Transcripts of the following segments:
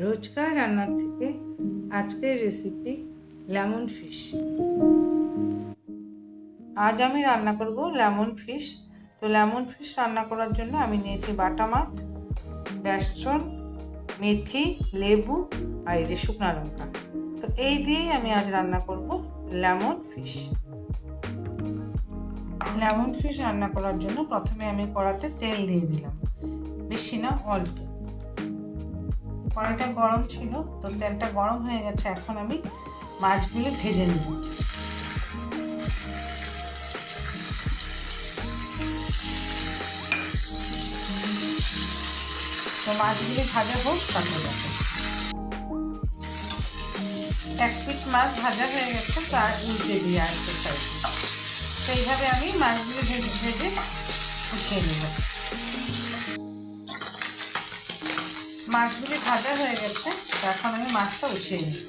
রোজকার রান্নার থেকে আজকের রেসিপি লেমন ফিশ। আজ আমি রান্না করব লেমন ফিশ। তো লেমন ফিশ রান্না করার জন্য আমি নিয়েছি বাটা মাছ, বেসন, মেথি, লেবু আর এই যে শুকনো লঙ্কা। তো এই দিয়েই আমি আজ রান্না করব লেমন ফিশ। লেমন ফিশ রান্না করার জন্য প্রথমে আমি কড়াতে তেল দিয়ে দিলাম, বেশি না অল্প। কড়াইটা গরম ছিল, তো তেলটা গরম হয়ে গেছে। এখন আমি মাছগুলি ভেজে নেব। তো মাছগুলি ভাজা হোক তাতে যাবে। এক পিস মাছ ভাজা হয়ে গেছে, তার উল্টে দিয়ে আসতে চাই। তো এইভাবে আমি মাছগুলি ভেজে ভেজে উঠিয়ে নেব। মাছগুলি ভাজা হয়ে গেছে, এখন আমি মাছটা উঠিয়ে নিই।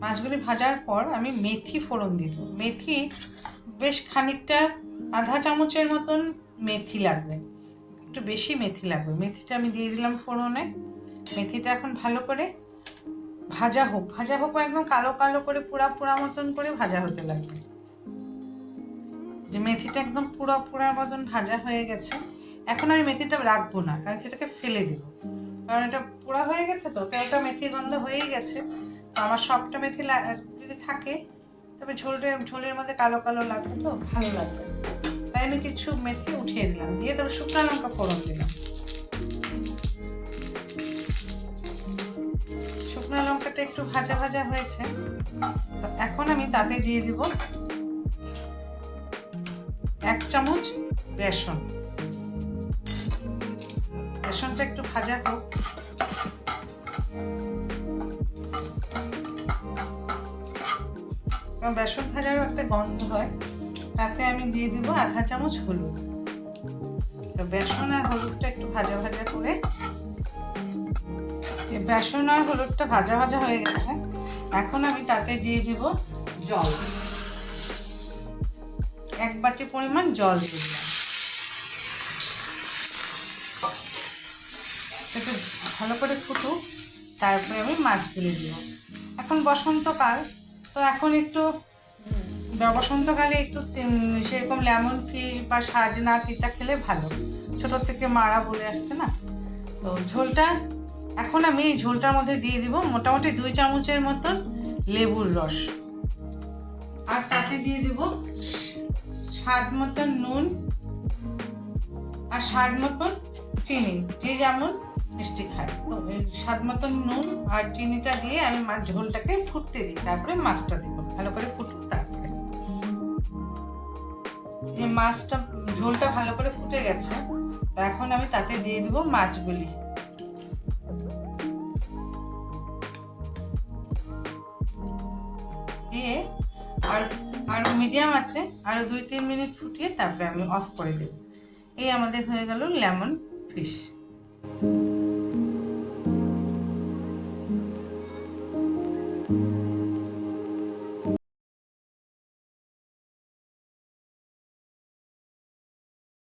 মাছগুলি ভাজার পর আমি মেথি ফোড়ন দিব। মেথি বেশ খানিকটা, আধা চামচের মতন মেথি লাগবে, একটু বেশি মেথি লাগবে। মেথিটা আমি দিয়ে দিলাম ফোড়নে। মেথিটা এখন ভালো করে ভাজা হোক, একদম কালো কালো করে পোড়া পোড়া মতন করে ভাজা হতে লাগবে। যে মেথিটা একদম পোড়ার মতন ভাজা হয়ে গেছে। এখন আমি মেথিটা রাখবো না, কারণ সেটাকে ফেলে দিব, কারণ এটা পোড়া হয়ে গেছে। তো তেলটা মেথির গন্ধ হয়েই গেছে। তো আমার সবটা মেথি যদি থাকে তবে ঝোলের মধ্যে কালো কালো লাগবে, তো ভালো লাগবে। তাই আমি কিছু মেথি উঠিয়ে দিলাম, দিয়ে তবে শুকনো লঙ্কা ফোড়ন দিলাম। শুকনো লঙ্কাটা একটু ভাজা ভাজা হয়েছে। তো এখন আমি তাতে দিয়ে দিব 1 চামচ বেসন। বেসনটা একটু ভাজা হোক। কারণ বেসন ভাজারও একটা গন্ধ হয়। তাতে আমি দিয়ে দিব আধা চামচ হলুদ। তো বেসন আর হলুদটা একটু ভাজা ভাজা করে, বেসন আর হলুদটা ভাজা ভাজা হয়ে গেছে। এখন আমি তাতে দিয়ে দিব জল, 1 বাটি পরিমাণ জল দিয়ে দিলাম। একটু ভালো করে ফুটুক, তারপরে আমি মাছগুলি দিব। এখন বসন্তকাল, তো এখন একটু বসন্তকালে একটু সেরকম লেমন ফিশ বা সাজনা তিতা খেলে ভালো। ছোটোর থেকে মারা বলে আসছে না। তো ঝোলটা এখন আমি এই ঝোলটার মধ্যে দিয়ে দিব মোটামুটি 2 চামচের মতন লেবুর রস, আর তাতে দিয়ে দিব স্বাদ মতন নুন আর স্বাদ মতন চিনি, যে যেমন মিষ্টি খায়। তো এই স্বাদ মতন নুন আর চিনিটা দিয়ে আমি মাছ ঝোলটাকে ফুটতে দিই, তারপরে মাছটা দিব। ভালো করে ফুটুক। তারপরে যে মাছটা ঝোলটা ভালো করে ফুটে গেছে, এখন আমি তাতে দিয়ে দিব মাছগুলি। দিয়ে আর মিডিয়াম আছে আরও 2-3 মিনিট ফুটিয়ে তারপরে আমি অফ করে দেব। এই আমাদের হয়ে গেল লেমন ফিশ।